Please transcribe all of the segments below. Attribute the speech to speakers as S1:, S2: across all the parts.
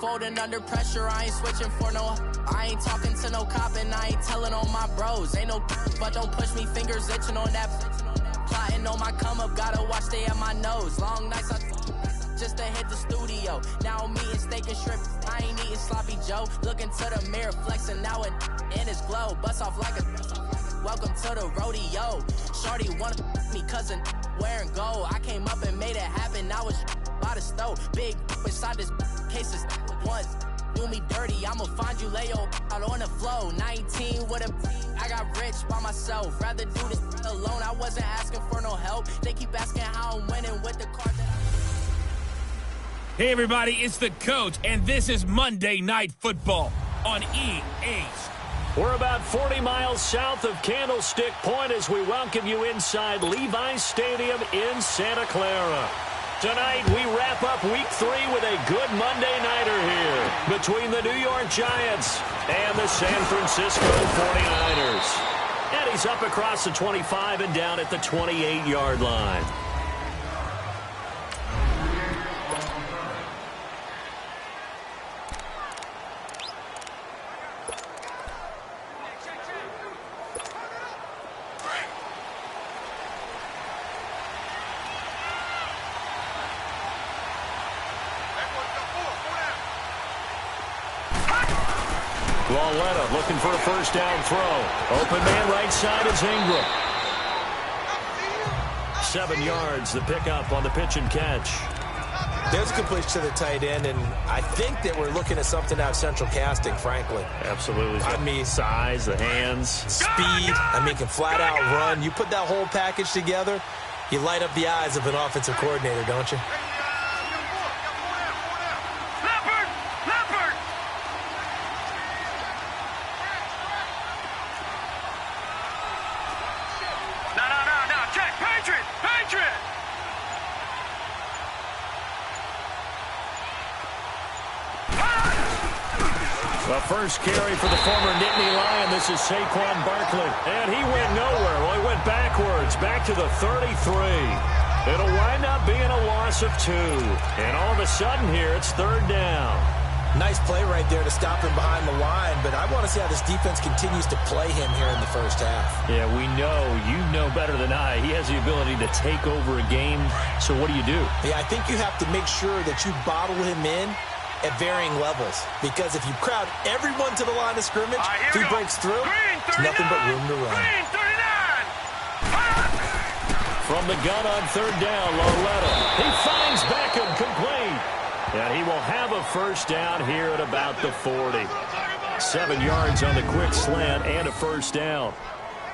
S1: folding under pressure. I ain't switching for no. I ain't talking to no cop and I ain't telling on my bros. Ain't no but don't push me, fingers itching on that. Plotting on my come up, gotta watch stay at my nose. Long nights just to hit the studio. Now I'm eating steak and shrimp. I ain't eating sloppy Joe. Looking to the mirror, flexing now it in his glow. Bust off like a welcome to the rodeo. Shorty wanna me cousin wearing gold. I came up and made it happen. Now it's by the stove. Big inside this cases once. Do me dirty, I'ma find you lay out on the floor. 19 with a I got rich by myself. Rather do this alone. I wasn't asking for no help. They keep asking how I'm winning with the card that
S2: Hey everybody, it's the coach, and this is Monday Night Football on EA.
S3: We're about 40 miles south of Candlestick Point as we welcome you inside Levi's Stadium in Santa Clara. Tonight, we wrap up Week 3 with a good Monday nighter here between the New York Giants and the San Francisco 49ers. And he's up across the 25 and down at the 28-yard line. Lauletta looking for a first down throw. Open man right side is Ingram. 7 yards, the pickup on the pitch and catch.
S4: There's a completion to the tight end, and I think that we're looking at something out of central casting, frankly.
S3: Absolutely.
S4: I mean,
S3: size, the hands.
S4: Speed. I mean, can flat out run. You put that whole package together, you light up the eyes of an offensive coordinator, don't you?
S3: The first carry for the former Nittany Lion. This is Saquon Barkley. And he went nowhere. Well, he went backwards, back to the 33. It'll wind up being a loss of 2. And all of a sudden here, it's third down.
S4: Nice play right there to stop him behind the line, but I want to see how this defense continues to play him here in the first half.
S3: Yeah, we know. You know better than I. He has the ability to take over a game. So what do?
S4: Yeah, I think you have to make sure that you bottle him in at varying levels, because if you crowd everyone to the line of scrimmage, if he breaks through, there's nothing but room to run.
S3: From the gun on third down, Lauletta. He finds Beckham complete. And he will have a first down here at about the 40. 7 yards on the quick slant and a first down.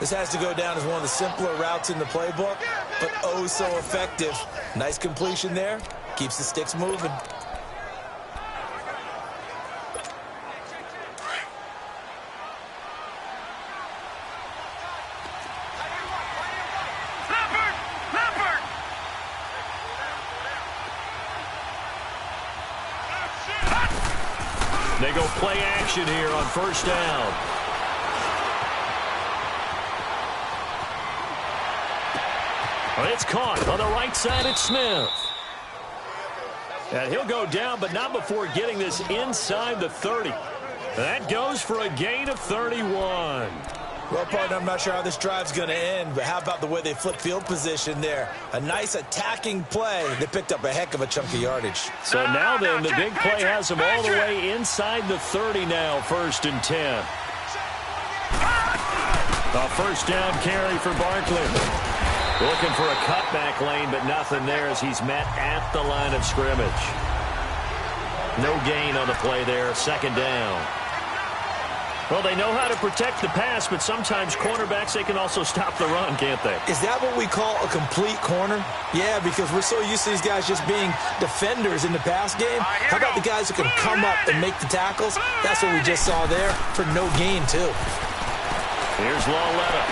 S4: This has to go down as one of the simpler routes in the playbook, but oh so effective. Nice completion there. Keeps the sticks moving.
S3: They go play action here on first down. Well, it's caught on the right side. It's Smith. And he'll go down, but not before getting this inside the 30. That goes for a gain of 31.
S4: Well, partner, I'm not sure how this drive's going to end, but how about the way they flip field position there? A nice attacking play. They picked up a heck of a chunk of yardage.
S3: So now then, the big play has them all the way inside the 30 now, 1st and 10. A first down carry for Barkley. Looking for a cutback lane, but nothing there as he's met at the line of scrimmage. No gain on the play there, 2nd down. Well, they know how to protect the pass, but sometimes cornerbacks, they can also stop the run, can't they?
S4: Is that what we call a complete corner? Yeah, because we're so used to these guys just being defenders in the pass game. How about the guys who can come up and make the tackles? That's what we just saw there for no gain, too.
S3: Here's Lauletta.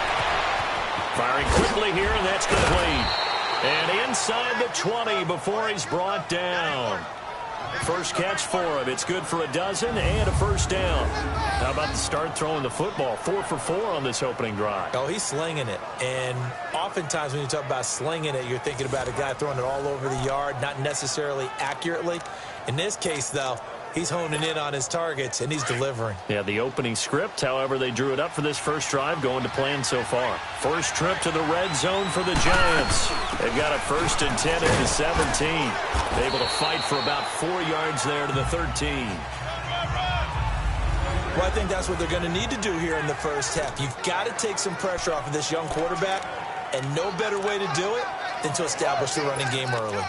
S3: Firing quickly here, and that's complete. And inside the 20 before he's brought down. First catch for him. It's good for a dozen and a first down. How about the start throwing the football? 4 for 4 on this opening drive.
S4: Oh, he's slinging it. And oftentimes when you talk about slinging it, you're thinking about a guy throwing it all over the yard, not necessarily accurately. In this case, though, He's honing in on his targets, and he's delivering.
S3: Yeah, the opening script, however, they drew it up for this first drive, going to plan so far. First trip to the red zone for the Giants. They've got a 1st and 10 at the 17. Able to fight for about 4 yards there to the 13.
S4: Well, I think that's what they're going to need to do here in the first half. You've got to take some pressure off of this young quarterback, and no better way to do it than to establish the running game early.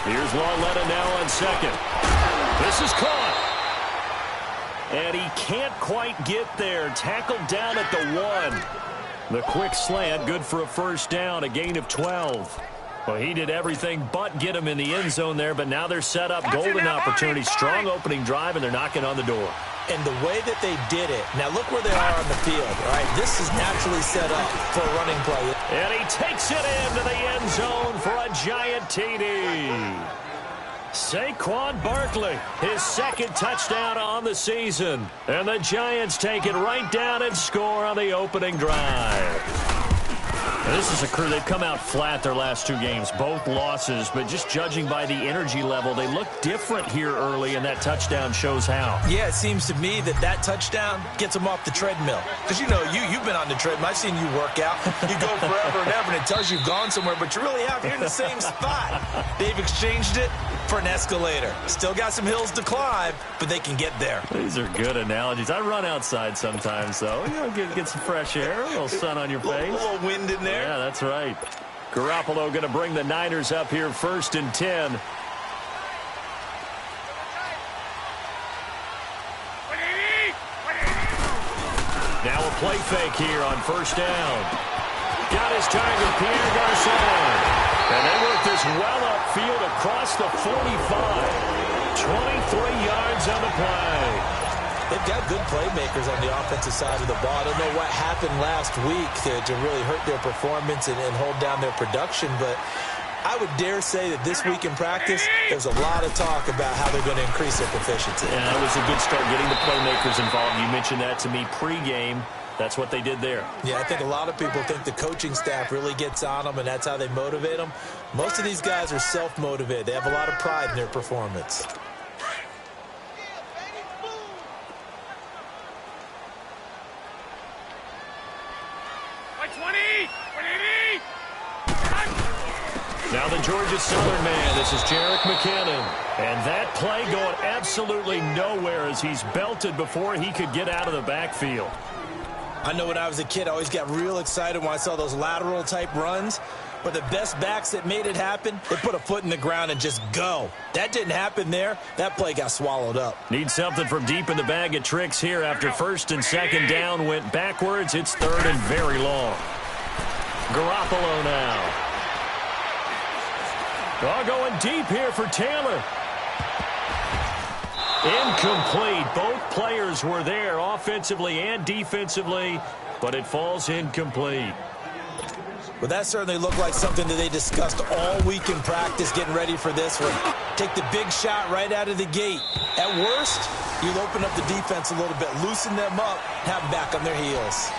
S3: Here's Larletta now on second. This is caught. And he can't quite get there. Tackled down at the 1. The quick slant, good for a first down, a gain of 12. Well, he did everything but get him in the end zone there, but now they're set up. Golden opportunity, strong opening drive, and they're knocking on the door.
S4: And the way that they did it, now look where they are on the field, all right? This is naturally set up for a running play.
S3: And he takes it into the end zone for a giant TD. Saquon Barkley, his 2nd touchdown on the season. And the Giants take it right down and score on the opening drive. This is a crew, they've come out flat their last 2 games, both losses, but just judging by the energy level, they look different here early, and that touchdown shows how.
S4: Yeah, it seems to me that touchdown gets them off the treadmill. Because, you know, you've been on the treadmill. I've seen you work out. You go forever and ever, and it tells you've gone somewhere, but you're really out here in the same spot. They've exchanged it for an escalator. Still got some hills to climb, but they can get there.
S3: These are good analogies. I run outside sometimes, though. You know, get some fresh air, a little sun on your face.
S4: A little wind in there.
S3: Yeah, that's right. Garoppolo going to bring the Niners up here 1st and 10. Now a play fake here on 1st down. Got his target, Pierre Garçon. And they work this well upfield across the 45. 23 yards on the play.
S4: They've got good playmakers on the offensive side of the ball. I don't know what happened last week to really hurt their performance and hold down their production, but I would dare say that this week in practice, there's a lot of talk about how they're going to increase their proficiency.
S3: And that was a good start getting the playmakers involved. You mentioned that to me pregame. That's what they did there.
S4: Yeah, I think a lot of people think the coaching staff really gets on them, and that's how they motivate them. Most of these guys are self-motivated. They have a lot of pride in their performance.
S3: Now the Georgia Southern man, this is Jerick McKinnon. And that play going absolutely nowhere as he's belted before he could get out of the backfield.
S4: I know when I was a kid, I always got real excited when I saw those lateral-type runs. But the best backs that made it happen, they put a foot in the ground and just go. That didn't happen there. That play got swallowed up.
S3: Need something from deep in the bag of tricks here after 1st and 2nd down. Went backwards. It's 3rd and very long. Garoppolo now. Going deep here for Taylor. Incomplete. Both players were there offensively and defensively, but it falls incomplete.
S4: Well, that certainly looked like something that they discussed all week in practice getting ready for this one. Take the big shot right out of the gate. At worst, you'll open up the defense a little bit, loosen them up, have them back on their heels.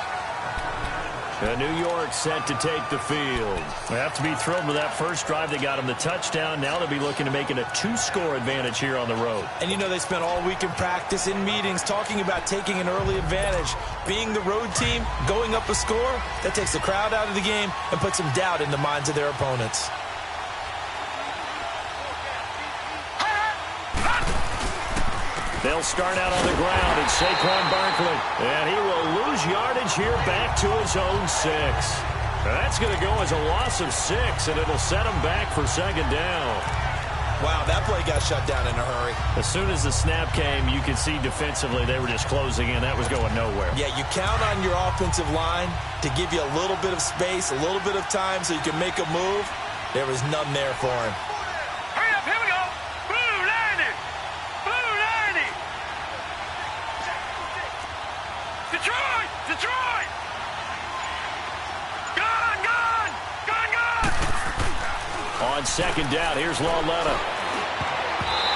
S3: And New York set to take the field. They have to be thrilled with that first drive. They got them the touchdown. Now they'll be looking to make it a 2-score advantage here on the road.
S4: And you know they spent all week in practice, in meetings, talking about taking an early advantage. Being the road team, going up a score, that takes the crowd out of the game and puts some doubt in the minds of their opponents.
S3: They'll start out on the ground, and Saquon Barkley. And he will lose yardage here back to his own 6. That's going to go as a loss of 6, and it'll set him back for 2nd down.
S4: Wow, that play got shut down in a hurry.
S3: As soon as the snap came, you could see defensively they were just closing in. That was going nowhere.
S4: Yeah, you count on your offensive line to give you a little bit of space, a little bit of time so you can make a move. There was none there for him.
S5: Hurry up, here we go. Blue 90. Blue 90. Detroit! Detroit! Gone, gone! Gone, gone!
S3: On second down, here's Lauletta.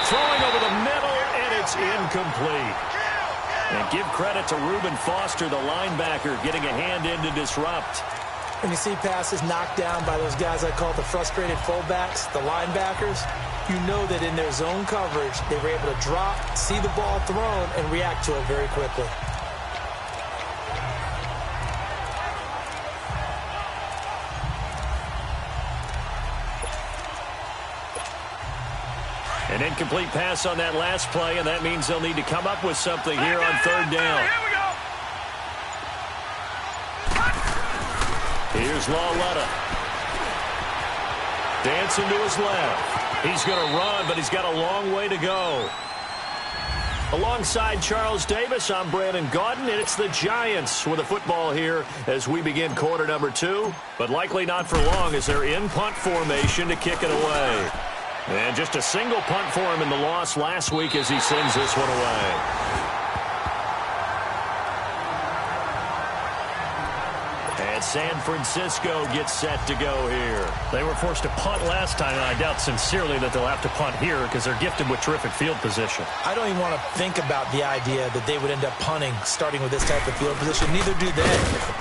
S3: Throwing over the middle, and it's incomplete. And give credit to Reuben Foster, the linebacker, getting a hand in to disrupt.
S4: When you see passes knocked down by those guys I call the frustrated fullbacks, the linebackers, you know that in their zone coverage, they were able to drop, see the ball thrown, and react to it very quickly.
S3: An incomplete pass on that last play, and that means they'll need to come up with something here on third down.
S5: Here we go.
S3: Here's Lauletta. Dancing to his left. He's going to run, but he's got a long way to go. Alongside Charles Davis, I'm Brandon Gaudin, and it's the Giants with a football here as we begin quarter number 2, but likely not for long as they're in punt formation to kick it away. And just a single punt for him in the loss last week as he sends this one away. And San Francisco gets set to go here.
S6: They were forced to punt last time, and I doubt sincerely that they'll have to punt here because they're gifted with terrific field position.
S4: I don't even want to think about the idea that they would end up punting starting with this type of field position. Neither do they.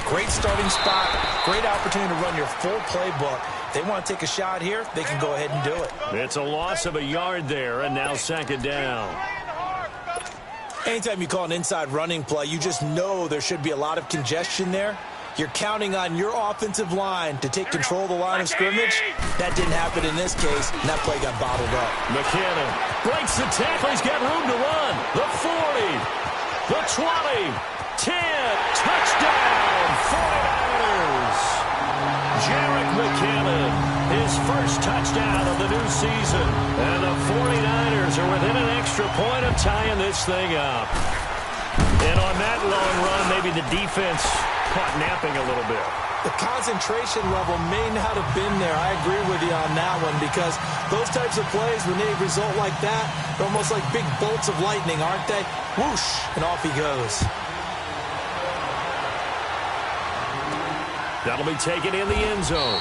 S4: Great starting spot, great opportunity to run your full playbook. If they want to take a shot here, they can go ahead and do it.
S3: It's a loss of a yard there, and now second down.
S4: Anytime you call an inside running play, you just know there should be a lot of congestion there. You're counting on your offensive line to take control of the line of scrimmage. That didn't happen in this case, and that play got bottled up.
S3: McKinnon breaks the tackle. He's got room to run. The 40, the 20, 10, touchdown, 49ers. Jerick McKinnon, his first touchdown of the new season. And the 49ers are within an extra point of tying this thing up. And on that long run, maybe the defense caught napping a little bit.
S4: The concentration level may not have been there. I agree with you on that one because those types of plays, when they result like that, they're almost like big bolts of lightning, aren't they? Whoosh, and off he goes.
S3: That'll be taken in the end zone.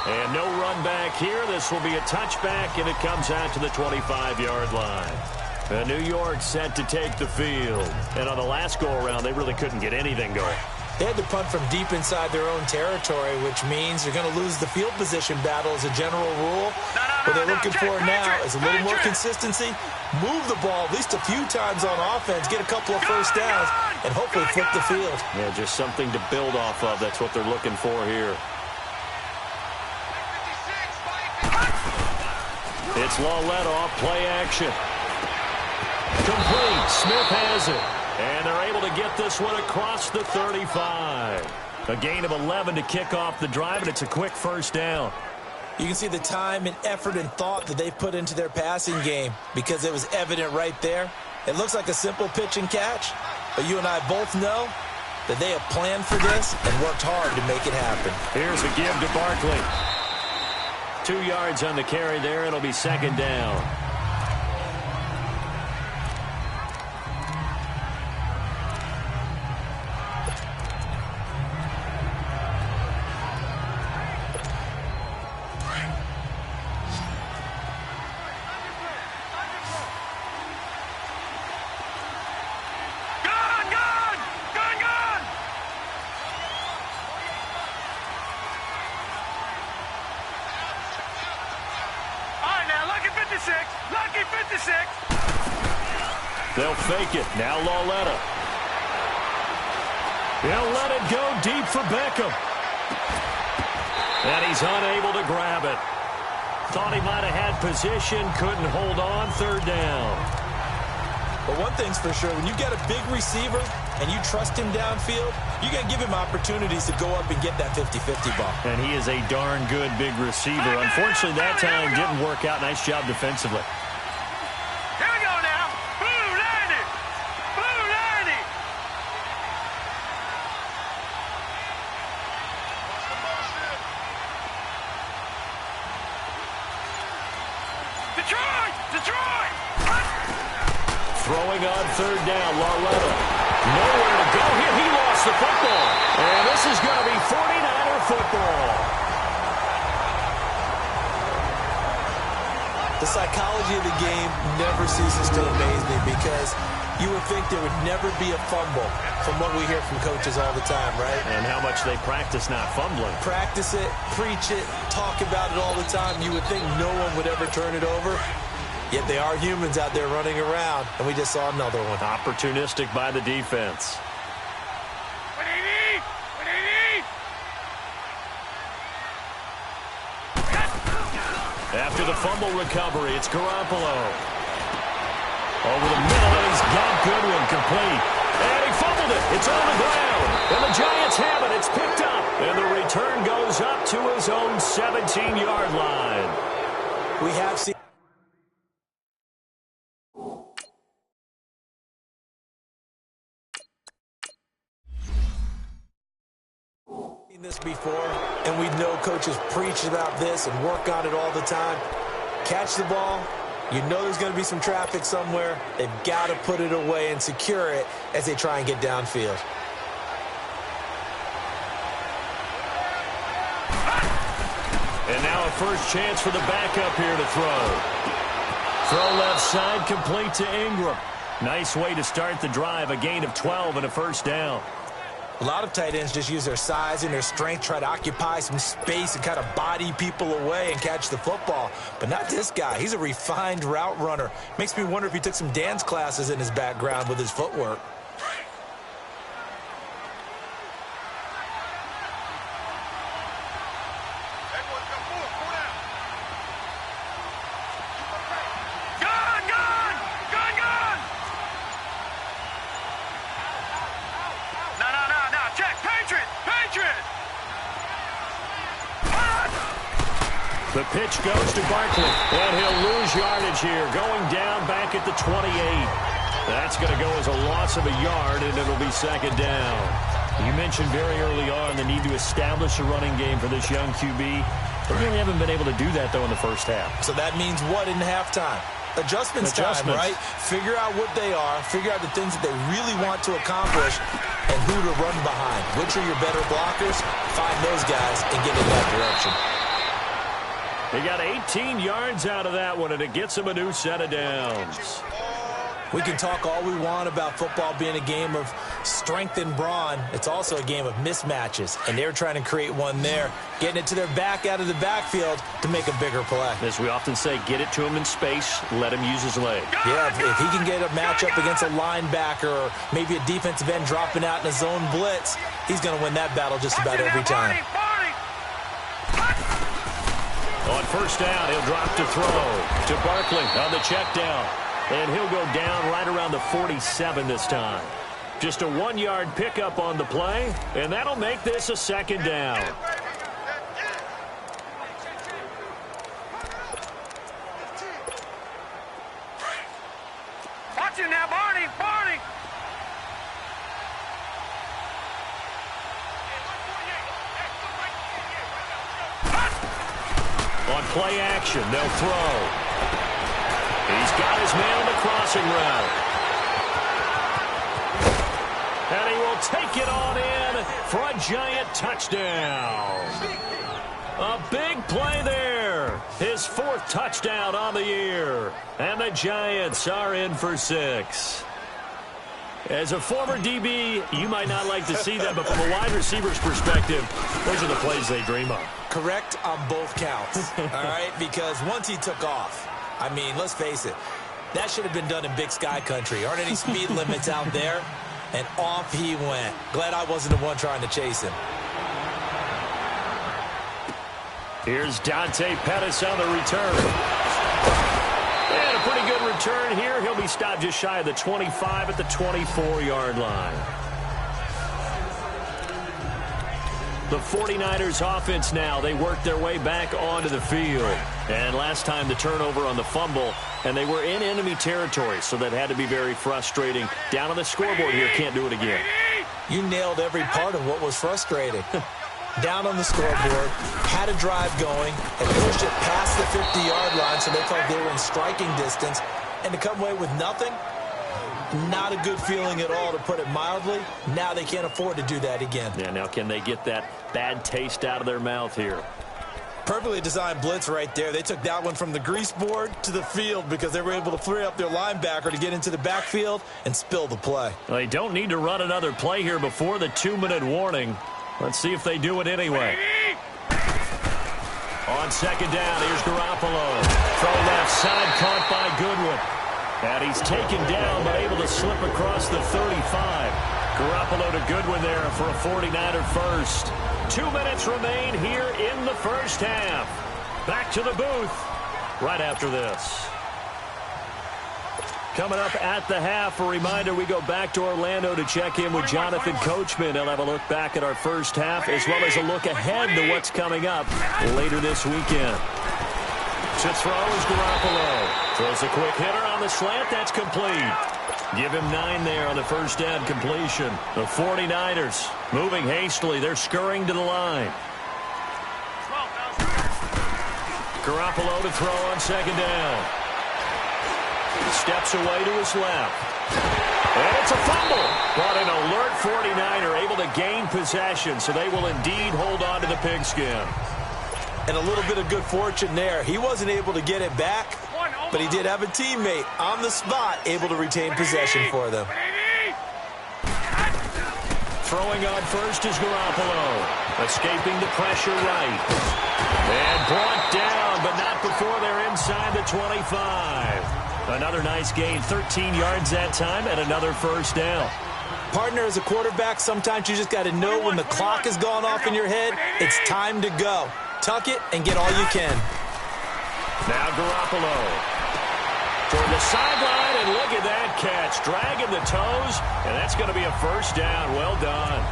S3: And no run back here. This will be a touchback, and it comes out to the 25-yard line. New York set to take the field. And on the last go-around, they really couldn't get anything going.
S4: They had to punt from deep inside their own territory, which means they're going to lose the field position battle as a general rule. What they're looking for now is a little more consistency, move the ball at least a few times on offense, get a couple of first downs, and hopefully flip the field.
S3: Yeah, just something to build off of. That's what they're looking for here. It's Lauletta off play action. Complete. Smith has it. And they're able to get this one across the 35. A gain of 11 to kick off the drive, and it's a quick first down.
S4: You can see the time and effort and thought that they've put into their passing game because it was evident right there. It looks like a simple pitch and catch, but you and I both know that they have planned for this and worked hard to make it happen.
S3: Here's a give to Barkley. 2 yards on the carry there. It'll be second down. They'll fake it. Now Lauletta. He'll let it go deep for Beckham. And he's unable to grab it. Thought he might have had position, couldn't hold on. Third down.
S4: But one thing's for sure, when you get a big receiver and you trust him downfield, you got to give him opportunities to go up and get that 50-50 ball.
S3: And he is a darn good big receiver. Unfortunately, that time didn't work out. Nice job defensively.
S5: Here we go now. Blue 90. Blue 90. Detroit! Detroit!
S3: Throwing on third down, Lauletta. Nowhere to go here. He lost the football. And this is going to be 49er football.
S4: The psychology of the game never ceases to amaze me because you would think there would never be a fumble from what we hear from coaches all the time, right?
S6: And how much they practice not fumbling.
S4: Practice it, preach it, talk about it all the time. You would think no one would ever turn it over. Yet they are humans out there running around, and we just saw another one.
S6: Opportunistic by the defense.
S5: What do you need? What do you need?
S3: After the fumble recovery, it's Garoppolo. Over the middle, and he's got Goodwin complete. And he fumbled it. It's on the ground. And the Giants have it. It's picked up. And the return goes up to his own 17-yard line.
S4: We have seen this before, and we know coaches preach about this and work on it all the time. Catch the ball. You know there's going to be some traffic somewhere. They've got to put it away and secure it as they try and get downfield.
S3: And now a first chance for the backup here to throw. Throw left side, complete to Ingram. Nice way to start the drive, a gain of 12 and a first down.
S4: A lot of tight ends just use their size and their strength, try to occupy some space and kind of body people away and catch the football. But not this guy. He's a refined route runner. Makes me wonder if he took some dance classes in his background with his footwork.
S3: The pitch goes to Barkley, and he'll lose yardage here, going down back at the 28. That's going to go as a loss of a yard, and it'll be second down. You mentioned very early on the need to establish a running game for this young QB. They really haven't been able to do that, though, in the first half.
S4: So that means what in halftime? Adjustments time, right? Figure out what they are, figure out the things that they really want to accomplish, and who to run behind. Which are your better blockers? Find those guys and get in that direction.
S3: They got 18 yards out of that one, and it gets them a new set of downs.
S4: We can talk all we want about football being a game of strength and brawn. It's also a game of mismatches, and they're trying to create one there, getting it to their back out of the backfield to make a bigger play.
S6: As we often say, get it to him in space, let him use his leg.
S4: Yeah, if he can get a matchup against a linebacker or maybe a defensive end dropping out in a zone blitz, he's going to win that battle just about every time.
S3: On first down, he'll drop to throw to Barkley on the check down. And he'll go down right around the 47 this time. Just a 1-yard pickup on the play, and that'll make this a second down.
S5: Watch it now, Barney, Barney.
S3: On play action, they'll throw. He's got his man on the crossing route. And he will take it on in for a giant touchdown. A big play there. His 4th touchdown on the year. And the Giants are in for 6. As a former DB, you might not like to see that, but from a wide receiver's perspective, those are the plays they dream of.
S4: Correct on both counts, all right? Because once he took off, I mean, let's face it, that should have been done in Big Sky Country. Aren't any speed limits out there? And off he went. Glad I wasn't the one trying to chase him.
S3: Here's Dante Pettis on the return. And a pretty good return here. He'll be stopped just shy of the 25 at the 24-yard line. The 49ers offense now, they work their way back onto the field. And last time the turnover on the fumble, and they were in enemy territory, so that had to be very frustrating. Down on the scoreboard here, can't do it again.
S4: You nailed every part of what was frustrating. Down on the scoreboard, had a drive going, and pushed it past the 50-yard line so they felt they were in striking distance, and to come away with nothing, not a good feeling at all, to put it mildly. Now they can't afford to do that again.
S6: Yeah, now can they get that bad taste out of their mouth here?
S4: Perfectly designed blitz right there. They took that one from the grease board to the field because they were able to free up their linebacker to get into the backfield and spill the play.
S6: Well, they don't need to run another play here before the 2-minute warning. Let's see if they do it anyway. On second down, here's Garoppolo. Throw left side, caught by Goodwin. And he's taken down, but able to slip across the 35. Garoppolo to Goodwin there for a 49er first. 2 minutes remain here in the first half. Back to the booth right after this. Coming up at the half, a reminder, we go back to Orlando to check in with Jonathan Coachman. He'll have a look back at our first half as well as a look ahead to what's coming up later this weekend. To throw is Garoppolo. Throws a quick hitter on the slant. That's complete. Give him 9 there on the first down completion. The 49ers moving hastily. They're scurrying to the line. Garoppolo to throw on second down. Steps away to his left. And it's a fumble. But an alert 49er able to gain possession, so they will indeed hold on to the pigskin.
S4: And a little bit of good fortune there. He wasn't able to get it back, but he did have a teammate on the spot able to retain possession for them.
S6: Throwing on first is Garoppolo. Escaping the pressure right. And brought down, but not before they're inside the 25. Another nice gain, 13 yards that time, and another first down.
S4: Partner, as a quarterback, sometimes you just got to know when the clock has gone off in your head, it's time to go. Tuck it and get all you can.
S6: Now Garoppolo toward the sideline, and look at that catch. Dragging the toes, and that's going to be a first down. Well done.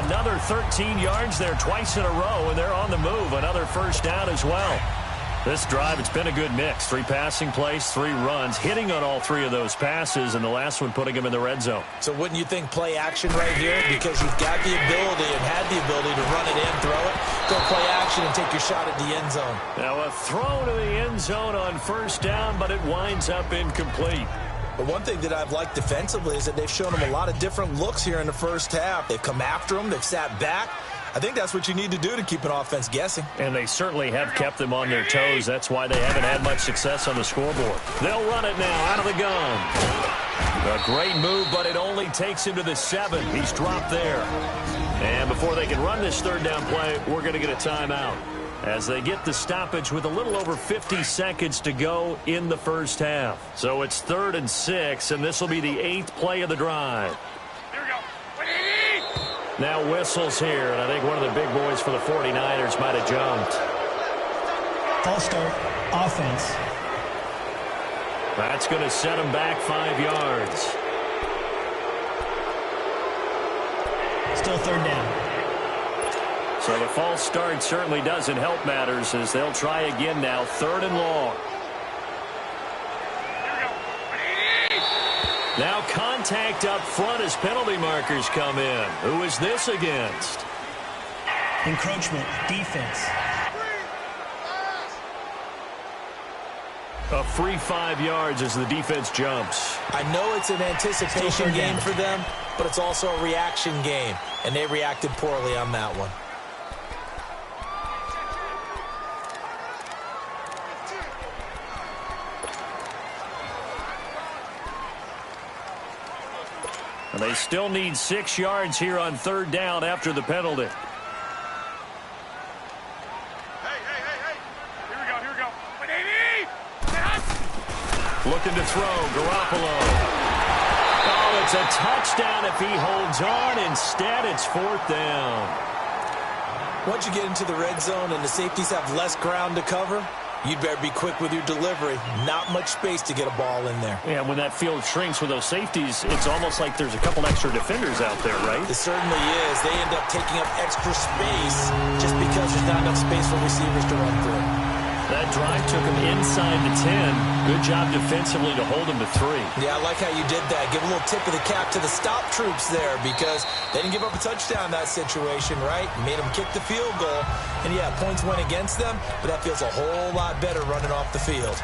S6: Another 13 yards there twice in a row, and they're on the move. Another first down as well. This drive, it's been a good mix. 3 passing plays, 3 runs, hitting on all 3 of those passes, and the last one putting him in the red zone.
S4: So wouldn't you think play action right here? Because you've got the ability and had the ability to run it in, throw it, go play action, and take your shot at the end zone.
S6: Now a throw to the end zone on first down, but it winds up incomplete.
S4: But one thing that I've liked defensively is that they've shown them a lot of different looks here in the first half. They've come after them. They've sat back. I think that's what you need to do to keep an offense guessing.
S6: And they certainly have kept them on their toes. That's why they haven't had much success on the scoreboard. They'll run it now out of the gun. A great move, but it only takes him to the 7. He's dropped there. And before they can run this third down play, we're going to get a timeout as they get the stoppage with a little over 50 seconds to go in the first half. So it's 3rd and 6, and this will be the 8th play of the drive.
S5: Here we go.
S6: Now whistles here, and I think one of the big boys for the 49ers might have jumped.
S7: False start, offense.
S6: That's going to set him back 5 yards.
S7: Still 3rd down.
S6: So the false start certainly doesn't help matters as they'll try again now, 3rd and long. Now contact up front as penalty markers come in. Who is this against?
S7: Encroachment, defense.
S6: A free 5 yards as the defense jumps.
S4: I know it's an anticipation game for them, but it's also a reaction game, and they reacted poorly on that one.
S6: And they still need 6 yards here on 3rd down after the penalty.
S5: Hey. Here we go.
S6: Looking to throw, Garoppolo. Oh, it's a touchdown if he holds on. Instead, it's 4th down.
S4: Once you get into the red zone and the safeties have less ground to cover, you'd better be quick with your delivery. Not much space to get a ball in there.
S6: Yeah, when that field shrinks with those safeties, it's almost like there's a couple extra defenders out there, right?
S4: It certainly is. They end up taking up extra space just because there's not enough space for receivers to run through.
S6: That drive took him inside the 10. Good job defensively to hold him to 3.
S4: Yeah, I like how you did that. Give a little tip of the cap to the stop troops there because they didn't give up a touchdown in that situation, right? Made them kick the field goal. And, yeah, points went against them, but that feels a whole lot better running off the field.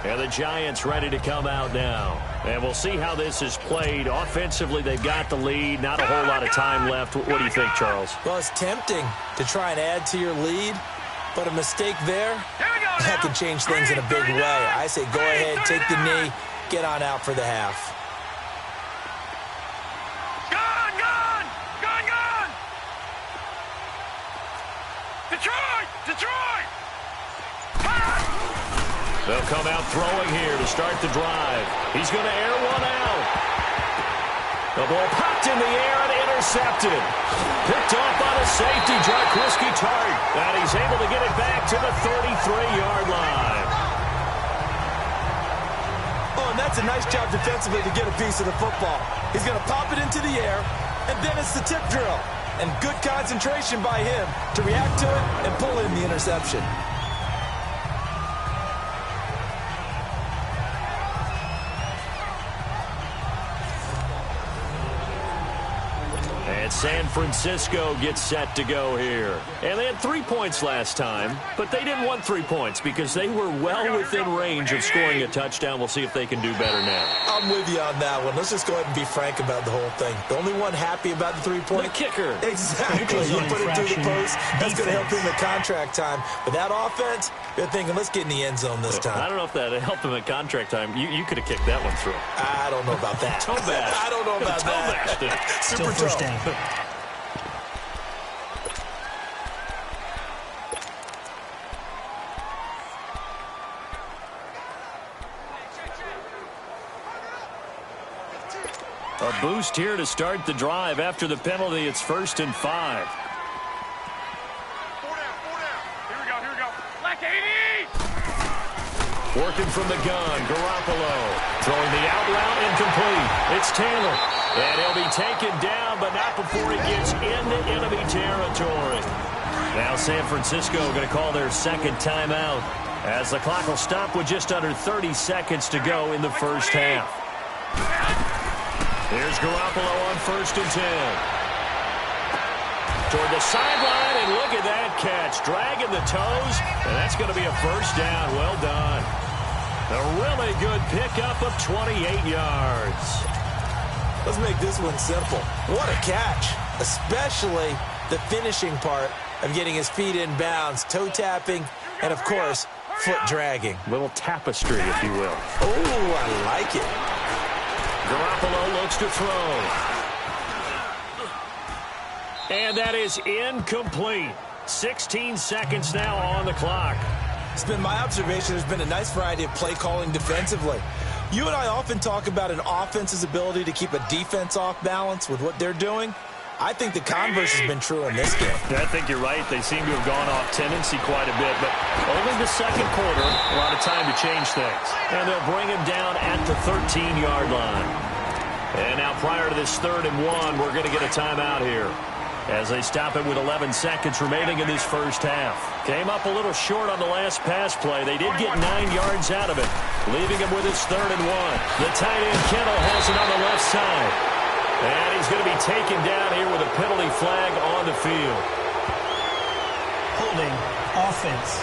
S6: And the Giants ready to come out now. And we'll see how this is played. Offensively, they've got the lead. Not a whole lot of time left. What do you think, Charles?
S4: Well, it's tempting to try and add to your lead. But a mistake there,
S5: Here we go
S4: that
S5: now.
S4: can change things in a big way. I say go ahead, take the knee, get on out for the half.
S5: Gone, gone, gone, gone. Detroit, Detroit.
S3: They'll come out throwing here to start the drive. He's going to air one out. The ball popped in the air and intercepted. Picked off by the safety, Jarkowski Tart. And he's able to get it back to the 33-yard line.
S4: Oh, and that's a nice job defensively to get a piece of the football. He's going to pop it into the air, and then it's the tip drill. And good concentration by him to react to it and pull in the interception.
S3: And San Francisco gets set to go here. And they had 3 points last time, but they didn't want 3 points because they were well within range of scoring a touchdown. We'll see if they can do better now.
S4: I'm with you on that one. Let's just go ahead and be frank about the whole thing. The only one happy about the 3-point?
S3: The kicker.
S4: Exactly. You put it through the post. That's going to help him in contract time. But that offense, they're thinking, let's get in the end zone this time.
S3: I don't know if that helped him at contract time. You could have kicked that one through.
S4: I don't know about that.
S3: Toe bash.
S4: I don't know about
S3: Toe
S4: that.
S3: bashed it.
S7: Still
S4: Super
S7: first
S4: toe.
S7: down.
S3: A boost here to start the drive. After the penalty, it's 1st and 5.
S5: 4 down, 4 down. Here we go, here we go. Black 80.
S3: Working from the gun, Garoppolo. Throwing the out route, incomplete. It's Taylor. And he'll be taken down, but not before he gets into enemy territory. Now San Francisco going to call their second timeout, as the clock will stop with just under 30 seconds to go in the first half. Here's Garoppolo on 1st and 10. Toward the sideline, and look at that catch. Dragging the toes, and that's going to be a first down. Well done. A really good pickup of 28 yards.
S4: Let's make this one simple. What a catch, especially the finishing part of getting his feet in bounds, toe tapping, and, of course, foot dragging.
S3: Little tapestry, if you will.
S4: Oh, I like it.
S3: Garoppolo looks to throw. And that is incomplete. 16 seconds now on the clock.
S4: It's been my observation there's been a nice variety of play calling defensively. You and I often talk about an offense's ability to keep a defense off balance with what they're doing. I think the converse has been true in this game.
S3: I think you're right. They seem to have gone off tendency quite a bit, but only the second quarter, a lot of time to change things. And they'll bring him down at the 13-yard line. And now prior to this 3rd and 1, we're going to get a timeout here, as they stop it with 11 seconds remaining in this first half. Came up a little short on the last pass play. They did get 9 yards out of it, leaving him with his 3rd and 1. The tight end, Kittle, has it on the left side. And he's going to be taken down here with a penalty flag on the field.
S7: Holding offense.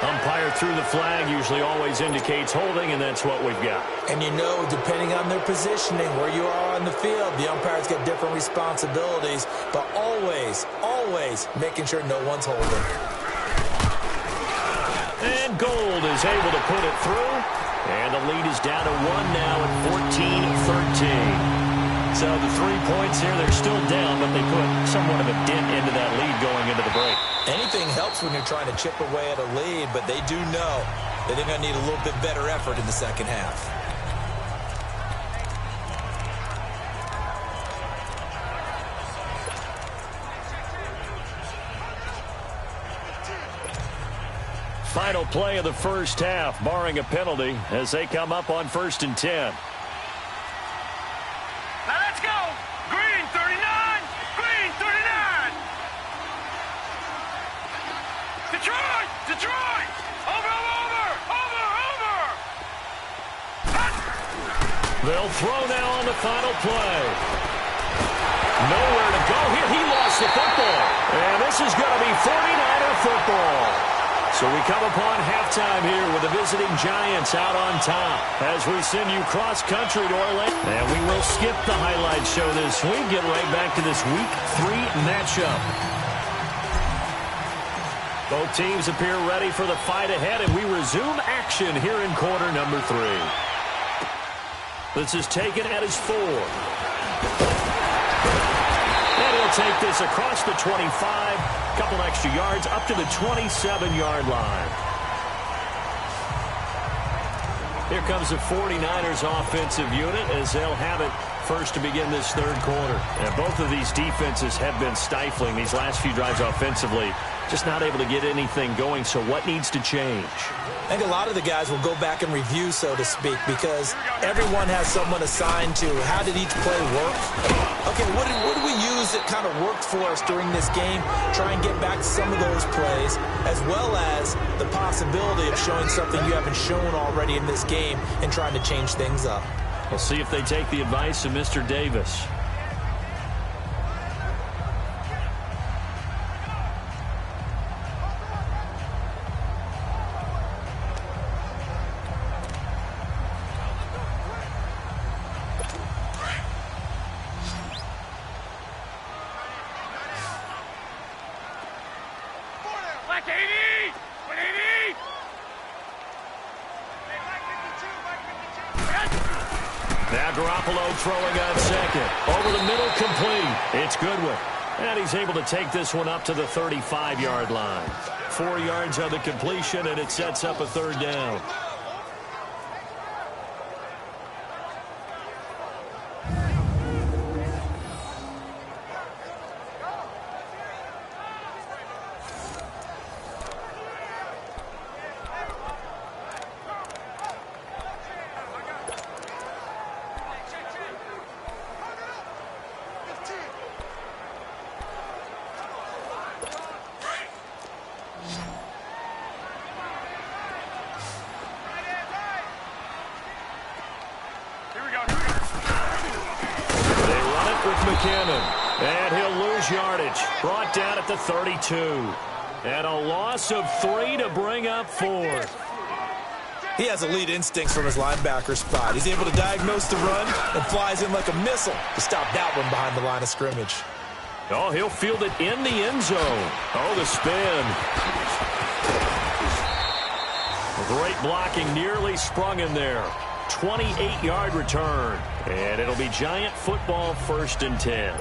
S3: Umpire through the flag usually always indicates holding, and that's what we've got.
S4: And you know, depending on their positioning, where you are on the field, the umpire's got different responsibilities, but always, always making sure no one's holding.
S3: And Gold is able to put it through, and the lead is down to 1 now at 14-13. So the 3 points here, they're still down, but they put somewhat of a dent into that lead going into the break.
S4: Anything helps when you're trying to chip away at a lead, but they do know that they're going to need a little bit better effort in the second half.
S3: Final play of the first half, barring a penalty, as they come up on 1st and 10.
S5: Now let's go. Green 39. Green 39. Detroit. Detroit. Over.
S3: They'll throw now on the final play. Nowhere to go here. He lost the football. And this is going to be 49er football. So we come upon halftime here with the visiting Giants out on top as we send you cross-country to Orlando. And we will skip the highlight show this week. Get right back to this Week 3 matchup. Both teams appear ready for the fight ahead, and we resume action here in quarter number 3. This is taken at his 4. And he'll take this across the 25. Couple extra yards up to the 27-yard line. Here comes the 49ers offensive unit as they'll have it first to begin this third quarter. And both of these defenses have been stifling these last few drives offensively. Just not able to get anything going, so what needs to change?
S4: I think a lot of the guys will go back and review, so to speak, because everyone has someone assigned to how did each play work. Okay, what did we use that kind of worked for us during this game? Try and get back to some of those plays, as well as the possibility of showing something you haven't shown already in this game and trying to change things up.
S3: We'll see if they take the advice of Mr. Davis. Throwing on second. Over the middle, complete. It's Goodwin. And he's able to take this one up to the 35-yard line. 4 yards on the completion, and it sets up a third down. And he'll lose yardage. Brought down at the 32. And a loss of 3 to bring up 4.
S4: He has elite instincts from his linebacker spot. He's able to diagnose the run and flies in like a missile to stop that one behind the line of scrimmage.
S3: Oh, he'll field it in the end zone. Oh, the spin. Great blocking, nearly sprung in there. 28-yard return. And it'll be Giant football, 1st and 10.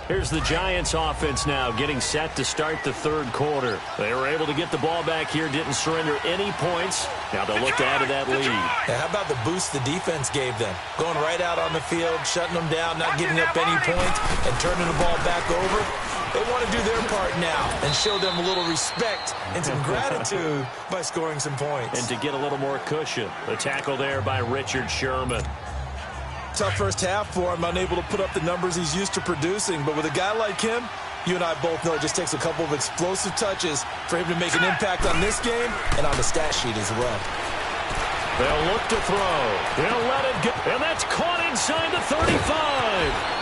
S3: Here's the Giants offense now getting set to start the third quarter. They were able to get the ball back here, didn't surrender any points. Now they'll look to add to that lead.
S4: Yeah, how about the boost the defense gave them? Going right out on the field, shutting them down, not giving up any points, and turning the ball back over. They want to do their part now and show them a little respect and some gratitude by scoring some points.
S3: And to get a little more cushion. The tackle there by Richard Sherman.
S4: Tough first half for him, unable to put up the numbers he's used to producing. But with a guy like him, you and I both know it just takes a couple of explosive touches for him to make an impact on this game and on the stat sheet as well.
S3: They'll look to throw. They'll let it go. And that's caught inside the 35.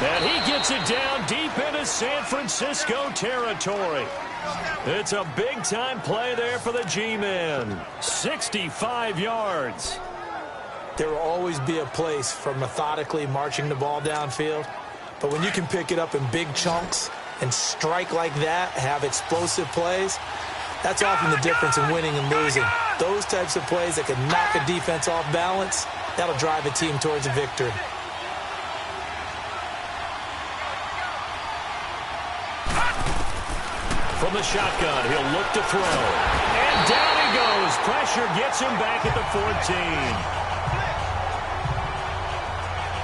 S3: And he gets it down deep into San Francisco territory. It's a big-time play there for the G-Men. 65 yards.
S4: There will always be a place for methodically marching the ball downfield. But when you can pick it up in big chunks and strike like that, have explosive plays, that's often the difference in winning and losing. Those types of plays that can knock a defense off balance, that'll drive a team towards a victory.
S3: From the shotgun, he'll look to throw. And down he goes. Pressure gets him back at the 14.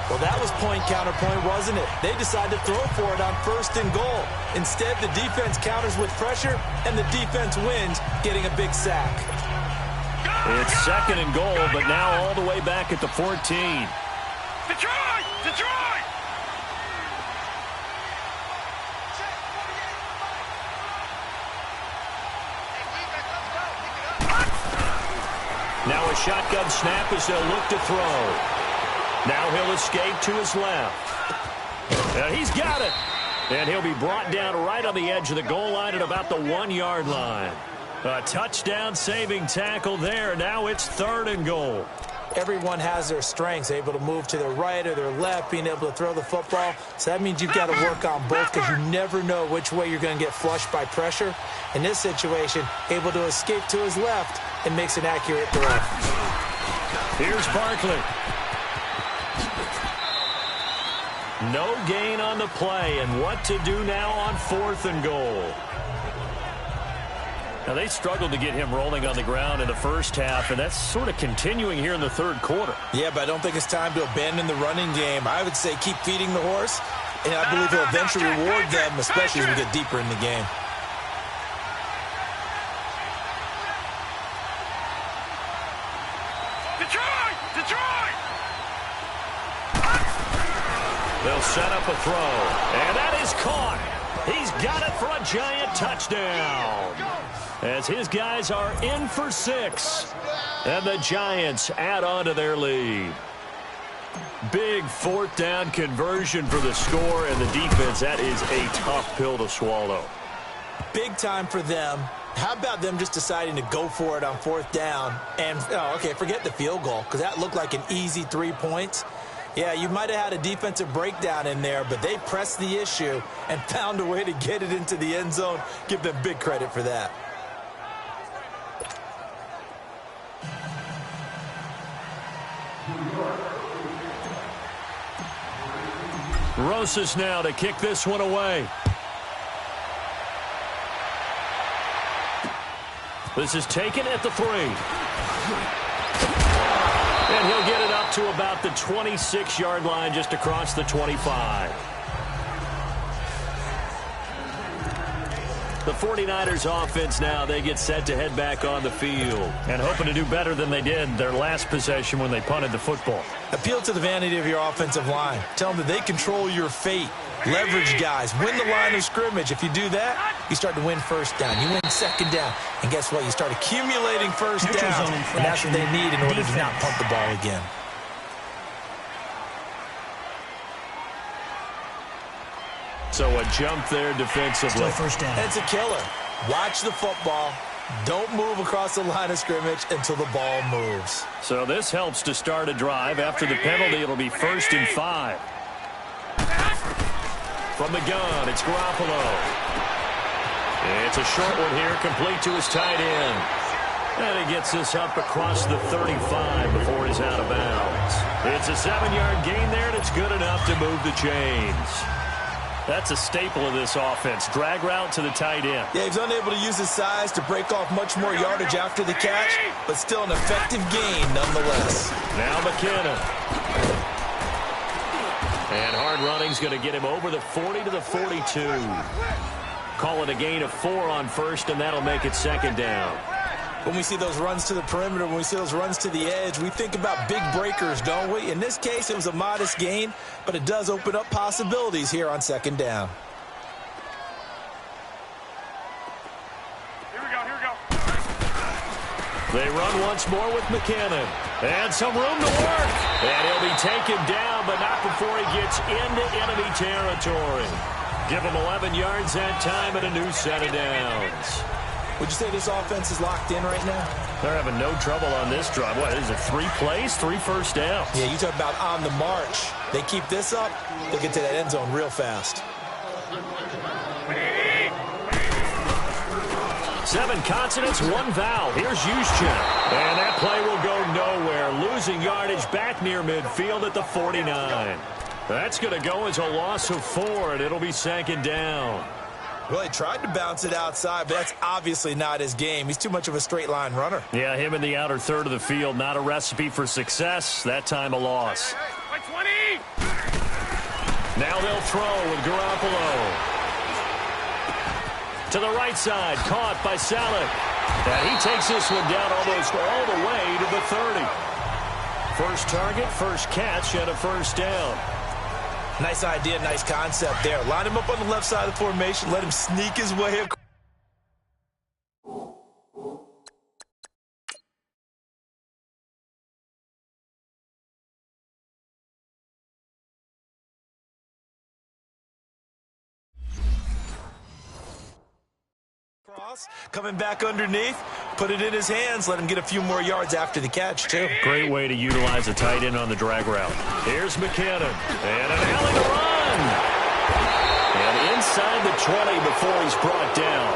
S4: Well, that was point-counterpoint, wasn't it? They decided to throw for it on 1st and goal. Instead, the defense counters with pressure, and the defense wins, getting a big sack.
S3: It's 2nd and goal, but now all the way back at the 14.
S5: Detroit! Detroit!
S3: Now a shotgun snap as they'll look to throw. Now he'll escape to his left. He's got it. And he'll be brought down right on the edge of the goal line at about the 1-yard line. A touchdown-saving tackle there. Now it's 3rd and goal.
S4: Everyone has their strengths, able to move to their right or their left, being able to throw the football. So that means you've got to work on both because you never know which way you're going to get flushed by pressure. In this situation, able to escape to his left and makes an accurate throw.
S3: Here's Barkley. No gain on the play, and what to do now on 4th and goal. Now, they struggled to get him rolling on the ground in the first half, and that's sort of continuing here in the 3rd quarter.
S4: Yeah, but I don't think it's time to abandon the running game. I would say keep feeding the horse, and I believe he'll eventually reward them, especially as we get deeper in the game.
S5: Detroit!
S3: They'll set up a throw, and that is caught. He's got it for a giant touchdown. As his guys are in for 6, and the Giants add on to their lead. Big 4th down conversion for the score, and the defense, that is a tough pill to swallow.
S4: Big time for them. How about them just deciding to go for it on 4th down? And, forget the field goal, because that looked like an easy 3 points. Yeah, you might have had a defensive breakdown in there, but they pressed the issue and found a way to get it into the end zone. Give them big credit for that.
S3: Rosas now to kick this one away. This is taken at the 3. And he'll get it up to about the 26-yard line, just across the 25. The 49ers offense now, they get set to head back on the field and hoping to do better than they did their last possession when they punted the football.
S4: Appeal to the vanity of your offensive line. Tell them that they control your fate. Leverage guys. Win the line of scrimmage. If you do that, you start to win 1st down. You win 2nd down. And guess what? You start accumulating 1st down. And that's what they need in order to not punt the ball again.
S3: So a jump there defensively.
S7: Still 1st down.
S4: It's a killer. Watch the football. Don't move across the line of scrimmage until the ball moves.
S3: So this helps to start a drive. After the penalty, it'll be 1st and 5. From the gun, it's Garoppolo. It's a short one here, complete to his tight end. And he gets this up across the 35 before he's out of bounds. It's a 7-yard gain there, and it's good enough to move the chains. That's a staple of this offense. Drag route to the tight end.
S4: Yeah, he's unable to use his size to break off much more yardage after the catch, but still an effective gain nonetheless.
S3: Now McKinnon. And hard running's going to get him over the 40 to the 42. Call it a gain of 4 on 1st, and that'll make it 2nd down.
S4: When we see those runs to the perimeter, when we see those runs to the edge, we think about big breakers, don't we? In this case, it was a modest gain, but it does open up possibilities here on 2nd down.
S5: Here we go.
S3: They run once more with McKinnon. And some room to work. And he'll be taken down, but not before he gets into enemy territory. Give him 11 yards that time and a new set of downs.
S4: Would you say this offense is locked in right now?
S3: They're having no trouble on this drive. What, is it 3 plays, 3 first downs?
S4: Yeah, you talk about on the march. They keep this up, they'll get to that end zone real fast.
S3: 7 consonants, 1 vowel. Here's Juszczyk. And that play will go nowhere. Losing yardage back near midfield at the 49. That's going to go as a loss of 4, and it'll be 2nd down.
S4: Well, he tried to bounce it outside, but that's obviously not his game. He's too much of a straight-line runner.
S3: Yeah, him in the outer third of the field, not a recipe for success. That time a loss.
S5: By 20!
S3: Now they'll throw with Garoppolo. To the right side, caught by Salek. And he takes this one down almost all the way to the 30. First target, first catch, and a 1st down.
S4: Nice idea, nice concept there. Line him up on the left side of the formation. Let him sneak his way across. Coming back underneath, put it in his hands, let him get a few more yards after the catch, too.
S3: Great way to utilize a tight end on the drag route. Here's McKinnon, and an alley to run. And inside the 20 before he's brought down.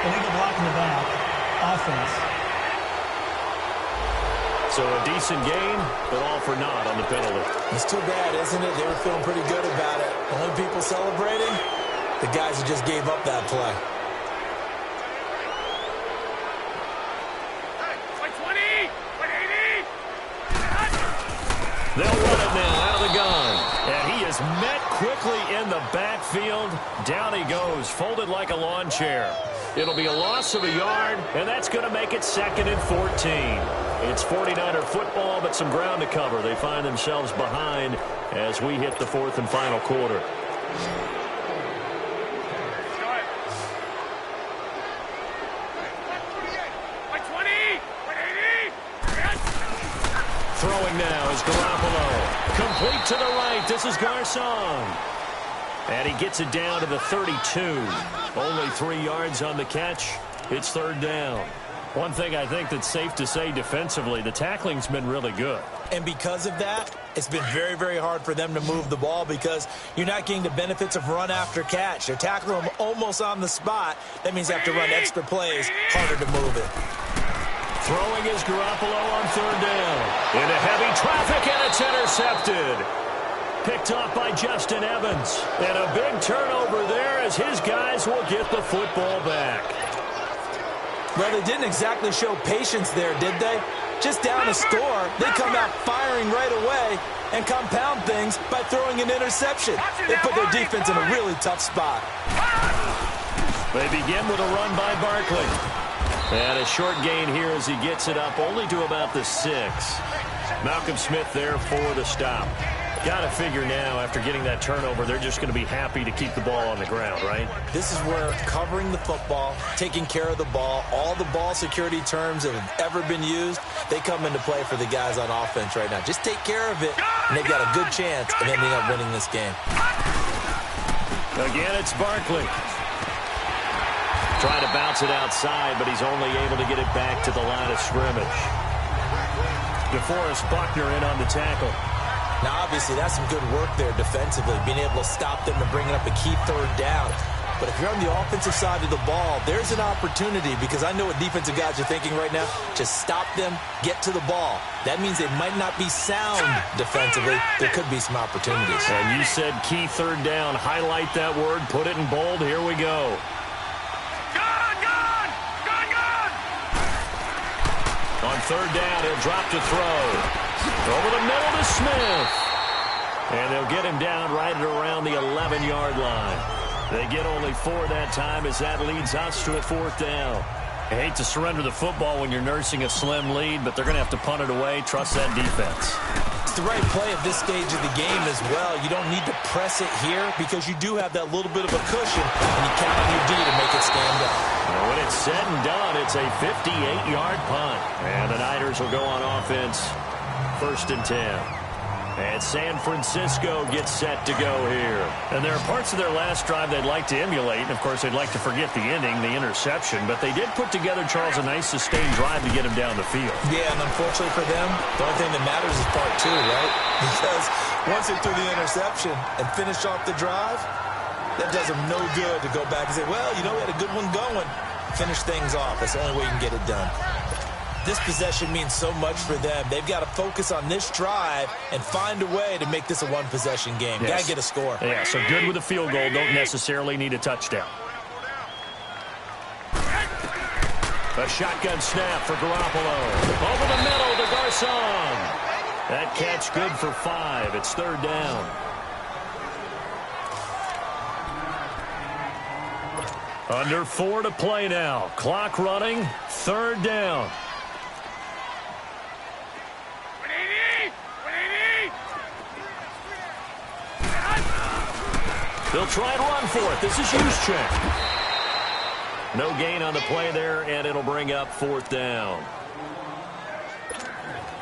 S7: Illegal block in the back. Offense.
S3: So a decent gain, but all for naught on the penalty.
S4: It's too bad, isn't it? They were feeling pretty good about it. Only people celebrating, the guys who just gave up that play.
S3: They'll run it now out of the gun. And he is met quickly in the backfield. Down he goes, folded like a lawn chair. It'll be a loss of a yard, and that's going to make it 2nd and 14. It's 49er football, but some ground to cover. They find themselves behind as we hit the 4th and final quarter. Throwing now is Garoppolo. Complete to the right. This is Garcon. And he gets it down to the 32. Only 3 yards on the catch. It's 3rd down. One thing I think that's safe to say defensively, the tackling's been really good.
S4: And because of that, it's been very, very hard for them to move the ball because you're not getting the benefits of run after catch. They're tackling them almost on the spot. That means they have to run extra plays, harder to move it.
S3: Throwing is Garoppolo on 3rd down. Into heavy traffic, and it's intercepted. Picked off by Justin Evans. And a big turnover there as his guys will get the football back.
S4: Well, they didn't exactly show patience there, did they? Just down a score, they come out firing right away and compound things by throwing an interception. They put their defense in a really tough spot.
S3: They begin with a run by Barkley. And a short gain here as he gets it up only to about the 6. Malcolm Smith there for the stop. Got to figure now, after getting that turnover, they're just going to be happy to keep the ball on the ground, right?
S4: This is where covering the football, taking care of the ball, all the ball security terms that have ever been used, they come into play for the guys on offense right now. Just take care of it, and they've got a good chance of ending up winning this game.
S3: Again, it's Barkley. Trying to bounce it outside, but he's only able to get it back to the line of scrimmage. DeForest Buckner in on the tackle.
S4: Now, obviously, that's some good work there defensively, being able to stop them and bringing up a key 3rd down. But if you're on the offensive side of the ball, there's an opportunity because I know what defensive guys are thinking right now. Just stop them, get to the ball. That means they might not be sound defensively. There could be some opportunities.
S3: And you said key 3rd down. Highlight that word. Put it in bold. Here we go. On 3rd down, he'll drop to throw. Over the middle to Smith. And they'll get him down right at around the 11-yard line. They get only 4 that time as that leads us to a 4th down. I hate to surrender the football when you're nursing a slim lead, but they're going to have to punt it away. Trust that defense.
S4: It's the right play at this stage of the game as well. You don't need to press it here because you do have that little bit of a cushion, and you count on your D to make it stand up.
S3: And when it's said and done, it's a 58-yard punt. And the Niners will go on offense, 1st and 10. And San Francisco gets set to go here. And there are parts of their last drive they'd like to emulate. And, of course, they'd like to forget the ending, the interception. But they did put together, Charles, a nice sustained drive to get him down the field.
S4: Yeah, and unfortunately for them, the only thing that matters is part 2, right? Because once they threw the interception and finished off the drive, that does them no good to go back and say, well, you know, we had a good one going. Finish things off. That's the only way you can get it done. This possession means so much for them. They've got to focus on this drive and find a way to make this a one-possession game.
S3: Yes.
S4: Got to get a score.
S3: Yeah, so good with a field goal. Don't necessarily need a touchdown. A shotgun snap for Garoppolo. Over the middle to Garcon. That catch good for 5. It's 3rd down. Under 4 to play now. Clock running. 3rd down. They'll try and run for it. This is Juszczyk. No gain on the play there, and it'll bring up 4th down.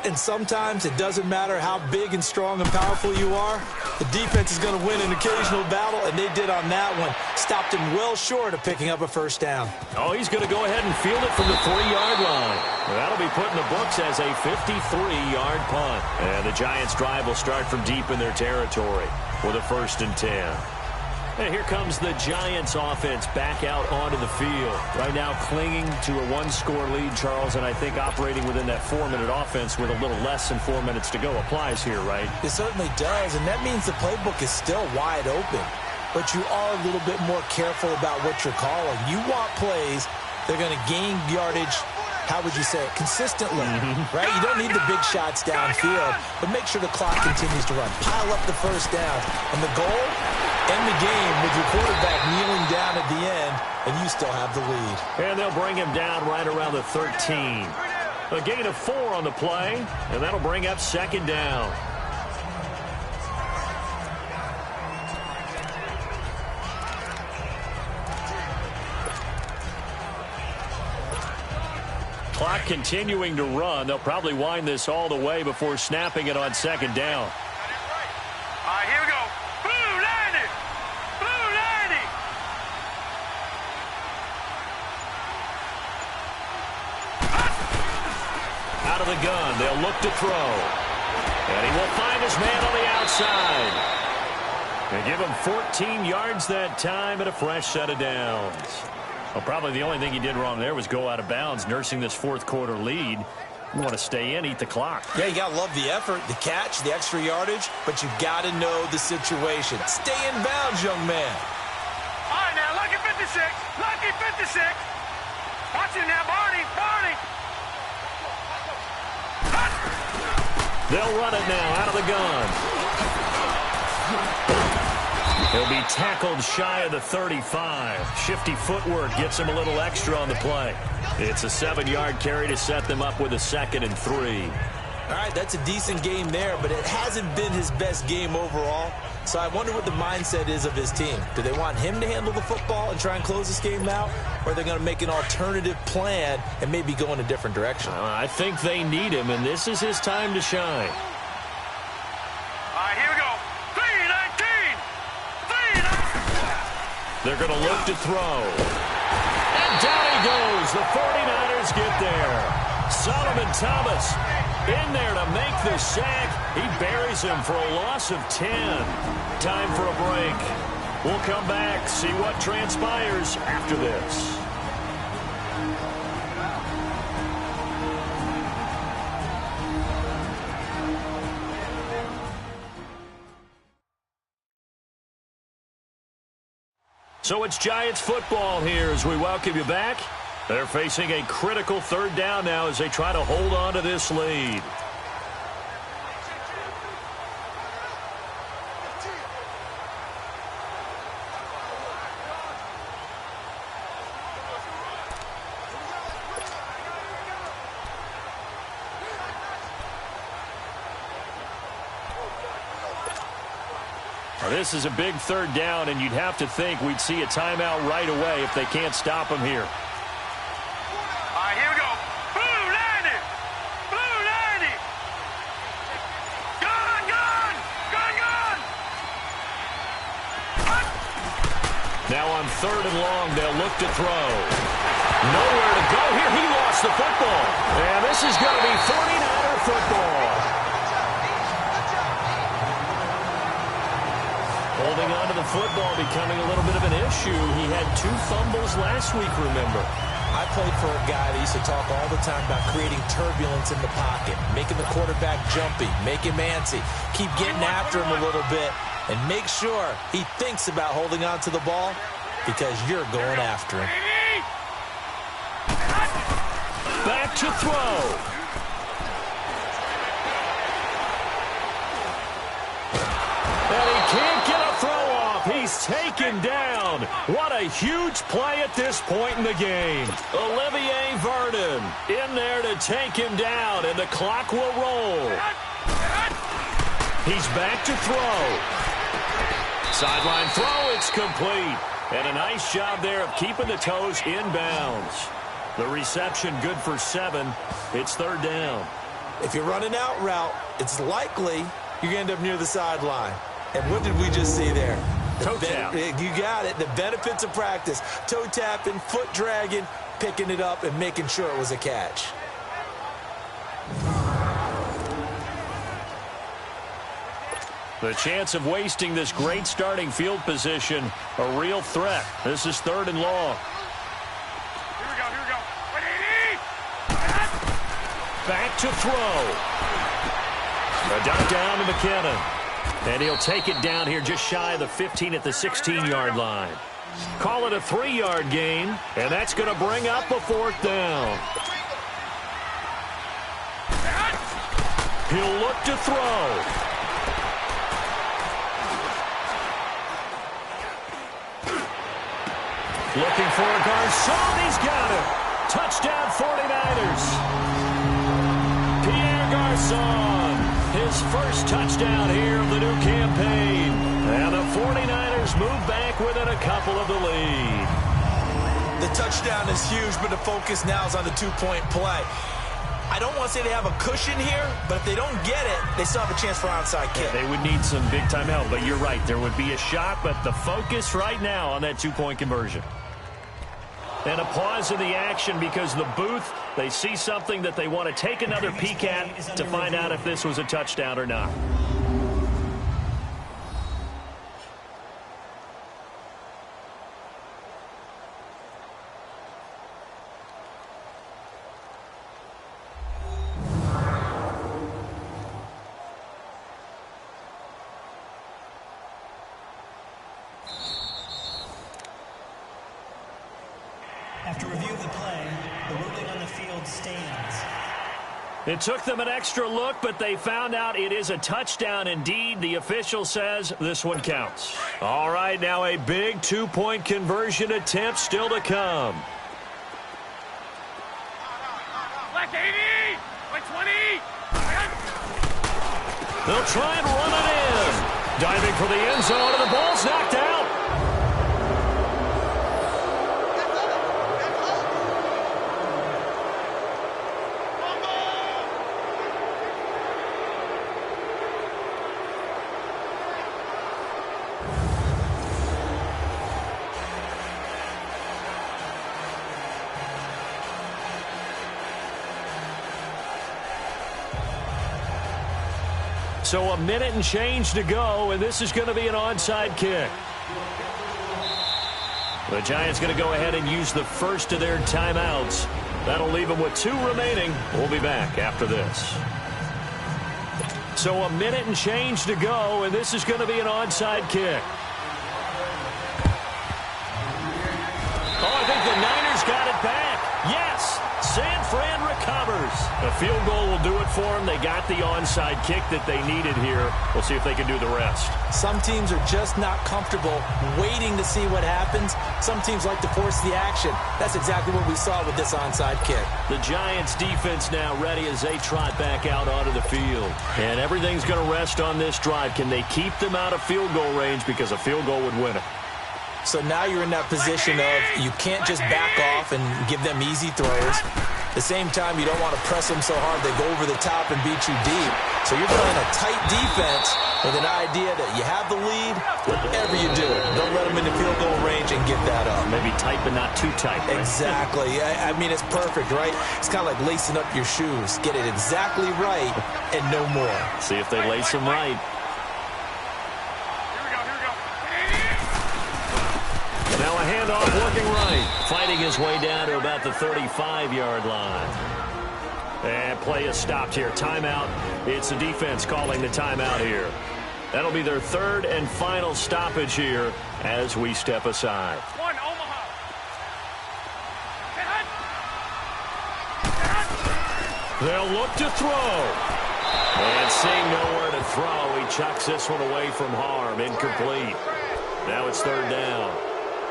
S4: And sometimes it doesn't matter how big and strong and powerful you are. The defense is going to win an occasional battle, and they did on that one. Stopped him well short of picking up a first down.
S3: Oh, he's going to go ahead and field it from the 3-yard line. That'll be put in the books as a 53-yard punt. And the Giants' drive will start from deep in their territory with a 1st and 10. And here comes the Giants offense back out onto the field. Right now clinging to a 1-score lead, Charles, and I think operating within that 4-minute offense with a little less than 4 minutes to go applies here, right?
S4: It certainly does, and that means the playbook is still wide open. But you are a little bit more careful about what you're calling. You want plays that are going to gain yardage, how would you say it, consistently, right? You don't need the big shots downfield, but make sure the clock continues to run. Pile up the first down, and the goal, end the game with your quarterback kneeling down at the end, and you still have the lead.
S3: And they'll bring him down right around the 13. A gain of 4 on the play, and that'll bring up 2nd down. Clock continuing to run. They'll probably wind this all the way before snapping it on 2nd down.
S5: All right, here we go. Blue landing. Blue landing.
S3: Out of the gun, they'll look to throw. And he will find his man on the outside. And give him 14 yards that time and a fresh set of downs. Well, probably the only thing he did wrong there was go out of bounds, nursing this 4th quarter lead. You want to stay in, eat the clock.
S4: Yeah, you got to love the effort, the catch, the extra yardage, but you got to know the situation. Stay in bounds, young man.
S5: All right, now, lucky 56. Lucky 56. Watch it now, Barney. Barney.
S3: They'll run it now out of the gun. He'll be tackled shy of the 35. Shifty footwork gets him a little extra on the play. It's a 7-yard carry to set them up with a 2nd and 3.
S4: All right, that's a decent game there, but it hasn't been his best game overall. So I wonder what the mindset is of his team. Do they want him to handle the football and try and close this game out? Or are they going to make an alternative plan and maybe go in a different direction?
S3: I think they need him, and this is his time to shine.
S5: All right, here we go. 3-19. 3-19.
S3: They're going to look to throw. And down he goes. The 49ers get there. Solomon Thomas in there to make the sack. He buries him for a loss of 10. Time for a break. We'll come back, see what transpires after this. So it's Giants football here as we welcome you back. They're facing a critical 3rd down now as they try to hold on to this lead. This is a big 3rd down, and you'd have to think we'd see a timeout right away if they can't stop him here.
S5: All right, here we go. Blue landing. Blue landing. Gun, gun. Gun, gun.
S3: Now on 3rd and long, they'll look to throw. Nowhere to go here. He lost the football. And this is going to be 49er football. Holding on to the football becoming a little bit of an issue. He had 2 fumbles last week, remember.
S4: I played for a guy that used to talk all the time about creating turbulence in the pocket, making the quarterback jumpy, make him antsy, keep getting after him a little bit, and make sure he thinks about holding on to the ball because you're going after him.
S3: Back to throw. And he can't get a throw off. He's taken down. What a huge play at this point in the game. Olivier Vernon in there to take him down, and the clock will roll. He's back to throw. Sideline throw, it's complete. And a nice job there of keeping the toes in bounds. The reception good for 7. It's 3rd down.
S4: If you run an out route, it's likely you're going to end up near the sideline. And what did we just see there?
S6: Toe tap.
S4: You got it. The benefits of practice. Toe tapping, foot dragging, picking it up, and making sure it was a catch.
S3: The chance of wasting this great starting field position, a real threat. This is 3rd and long.
S5: Here we go.
S3: Back to throw. A dot down to McKinnon. And he'll take it down here just shy of the 15 at the 16-yard line. Call it a 3-yard gain, and that's going to bring up a 4th down. He'll look to throw. Looking for a Garcon. He's got it. Touchdown 49ers. Pierre Garcon. His first touchdown here of the new campaign. And the 49ers move back within a couple of the lead.
S4: The touchdown is huge, but the focus now is on the 2-point play. I don't want to say they have a cushion here, but if they don't get it, they still have a chance for onside kick.
S3: They would need some big-time help, but you're right. There would be a shot, but the focus right now on that 2-point conversion. And a pause in the action because the booth, they see something that they want to take another peek at to find out if this was a touchdown or not.
S7: After review of the play, the ruling on the field stands.
S3: It took them an extra look, but they found out it is a touchdown indeed. The official says this one counts. All right, now a big 2-point conversion attempt still to come.
S5: Left 80, right 20.
S3: They'll try and run it in. Diving for the end zone, and the ball's knocked out. So a minute and change to go, and this is going to be an onside kick. The Giants going to go ahead and use the first of their timeouts. That'll leave them with 2 remaining. We'll be back after this. So a minute and change to go, and this is going to be an onside kick. Oh, I think the Niners got it back. Yes, San Fran recovers. The field goal will do it for them. They got the onside kick that they needed here. We'll see if they can do the rest.
S4: Some teams are just not comfortable waiting to see what happens. Some teams like to force the action. That's exactly what we saw with this onside kick.
S3: The Giants defense now ready as they trot back out onto the field. And everything's going to rest on this drive. Can they keep them out of field goal range? Because a field goal would win it.
S4: So now you're in that position of you can't just back off and give them easy throws. At the same time, you don't want to press them so hard they go over the top and beat you deep. So you're playing a tight defense with an idea that you have the lead. Whatever you do, don't let them in the field goal range and give that up.
S3: Maybe tight but not too tight. Right?
S4: Exactly. I mean, it's perfect, right? It's kind of like lacing up your shoes. Get it exactly right and no more.
S3: See if they lace them right. Now a handoff working right. Fighting his way down to about the 35-yard line. And play is stopped here. Timeout. It's the defense calling the timeout here. That'll be their 3rd and final stoppage here as we step aside.
S5: One, Omaha.
S3: They'll look to throw. And seeing nowhere to throw, he chucks this one away from harm. Incomplete. Now it's 3rd down.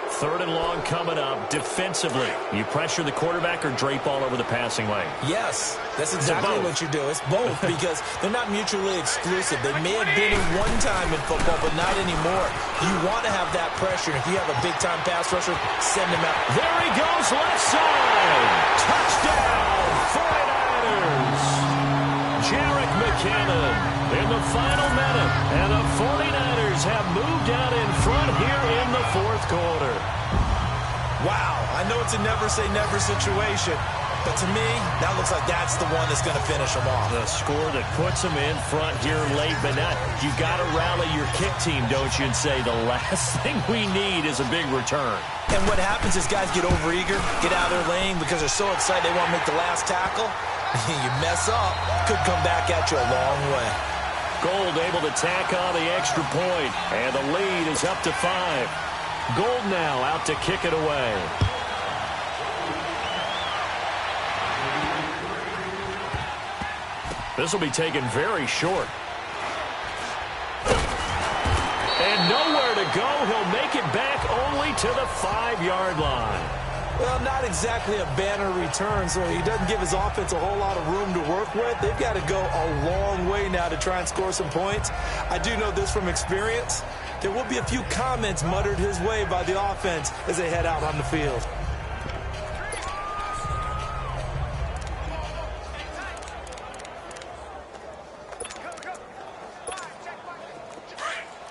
S3: 3rd and long coming up. Defensively, you pressure the quarterback or drape all over the passing lane?
S4: Yes, that's exactly what you do. It's both because they're not mutually exclusive. They may have been in one time in football, but not anymore. You want to have that pressure. If you have a big-time pass rusher, send him out.
S3: There he goes, left side. Touchdown, 49ers. in the final minute, and the 49ers have moved out in front here in the fourth quarter.
S4: Wow, I know it's a never-say-never situation, but to me, that looks like that's the one that's going to finish them off.
S3: The score that puts them in front here late, but not. You've got to rally your kick team, don't you, and say the last thing we need is a big return.
S4: And what happens is guys get overeager, get out of their lane because they're so excited they want to make the last tackle. You mess up, could come back at you a long way.
S3: Gold able to tack on the extra point, and the lead is up to 5. Gold now out to kick it away. This will be taken very short. And nowhere to go. He'll make it back only to the 5-yard line.
S4: Well, not exactly a banner return, so he doesn't give his offense a whole lot of room to work with. They've got to go a long way now to try and score some points. I do know this from experience. There will be a few comments muttered his way by the offense as they head out on the field.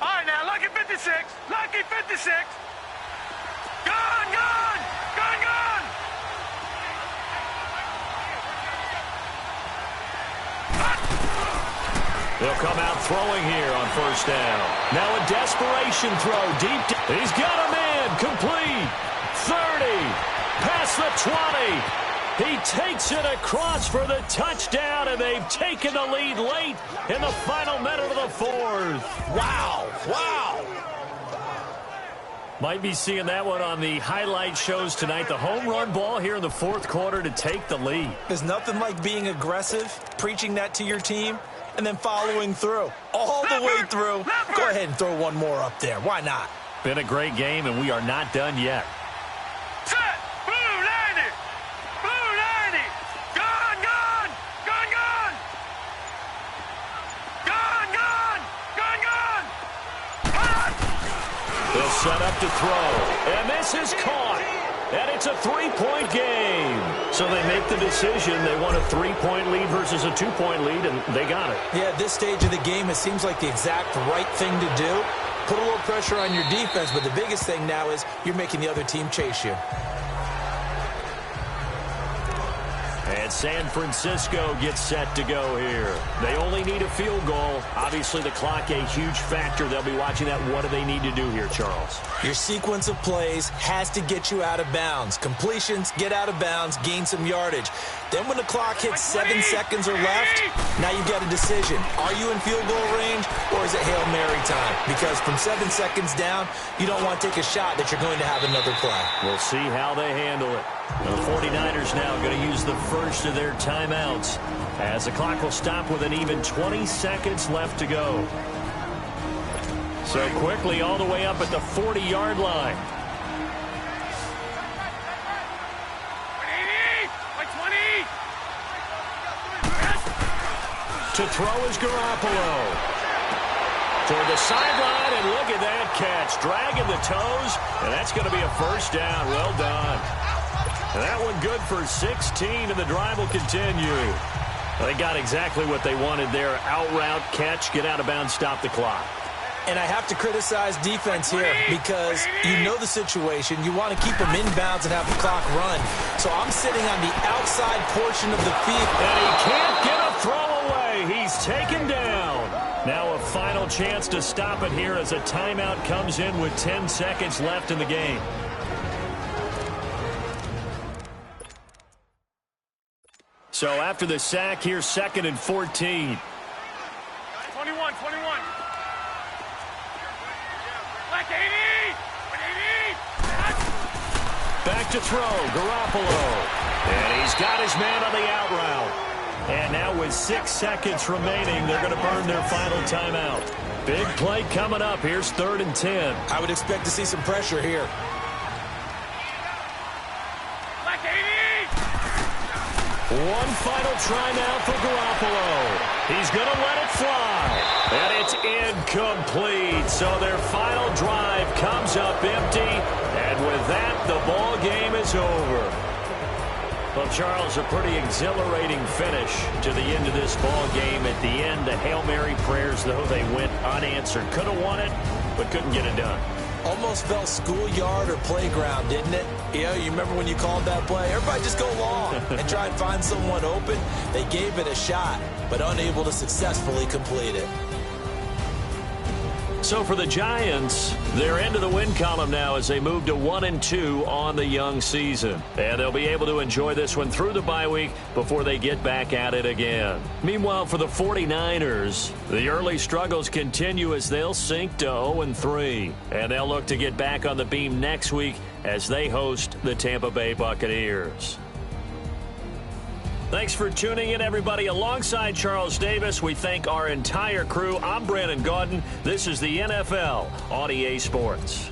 S5: All right, now, lucky 56. Lucky 56. Gone, gone. Gone, gone.
S3: They'll come out throwing here on first down. Now a desperation throw deep. He's got a man. Complete. 30. Past the 20. He takes it across for the touchdown, and they've taken the lead late in the final minute of the fourth.
S4: Wow. Wow.
S3: Might be seeing that one on the highlight shows tonight. The home run ball here in the fourth quarter to take the lead.
S4: There's nothing like being aggressive, preaching that to your team, and then following through. All the way through. Go ahead and throw one more up there. Why not?
S3: Been a great game, and we are not done yet.
S5: Set. Blue 90. Blue 90. Gone, gone. Gone, gone. Gone, gone. Gone, gone. Hot.
S3: They'll set up to throw, and this is caught, and it's a 3-point game. So they make the decision. They want a 3-point lead versus a 2-point lead, and they got it.
S4: Yeah, at this stage of the game, it seems like the exact right thing to do. Put a little pressure on your defense, but the biggest thing now is you're making the other team chase you.
S3: And San Francisco gets set to go here. They only need a field goal. Obviously, the clock a huge factor. They'll be watching that. What do they need to do here, Charles?
S4: Your sequence of plays has to get you out of bounds. Completions, get out of bounds, gain some yardage. Then when the clock hits 7 seconds or left, now you've got a decision. Are you in field goal range, or is it Hail Mary time? Because from 7 seconds down, you don't want to take a shot that you're going to have another play.
S3: We'll see how they handle it. The 49ers now going to use the first of their timeouts as the clock will stop with an even 20 seconds left to go. So quickly all the way up at the 40-yard line.
S5: 20.
S3: To throw is Garoppolo. Toward the sideline, and look at that catch. Dragging the toes, and that's going to be a first down. Well done. And that one good for 16, and the drive will continue. They got exactly what they wanted there. Out route, catch, get out of bounds, stop the clock.
S4: And I have to criticize defense here because you know the situation. You want to keep them inbounds and have the clock run. So I'm sitting on the outside portion of the field.
S3: And he can't get a throw away. He's taken down. Now a final chance to stop it here as a timeout comes in with 10 seconds left in the game. So after the sack, here's 2nd and 14.
S5: 21. Like 80. 180.
S3: Back to throw, Garoppolo. And he's got his man on the out route. And now with 6 seconds remaining, they're going to burn their final timeout. Big play coming up. Here's 3rd and 10.
S4: I would expect to see some pressure here.
S5: Like 80.
S3: One final try now for Garoppolo. He's going to let it fly. And it's incomplete. So their final drive comes up empty. And with that, the ball game is over. Well, Charles, a pretty exhilarating finish to the end of this ball game. At the end, the Hail Mary prayers, though, they went unanswered. Could have won it, but couldn't get it done.
S4: Almost felt schoolyard or playground, didn't it? You remember when you called that play? Everybody just go long and try and find someone open. They gave it a shot, but unable to successfully complete it.
S3: So for the Giants, they're into the win column now as they move to 1-2 on the young season. And they'll be able to enjoy this one through the bye week before they get back at it again. Meanwhile, for the 49ers, the early struggles continue as they'll sink to 0-3. And they'll look to get back on the beam next week as they host the Tampa Bay Buccaneers. Thanks for tuning in, everybody. Alongside Charles Davis, we thank our entire crew. I'm Brandon Gaudin. This is the NFL on EA Sports.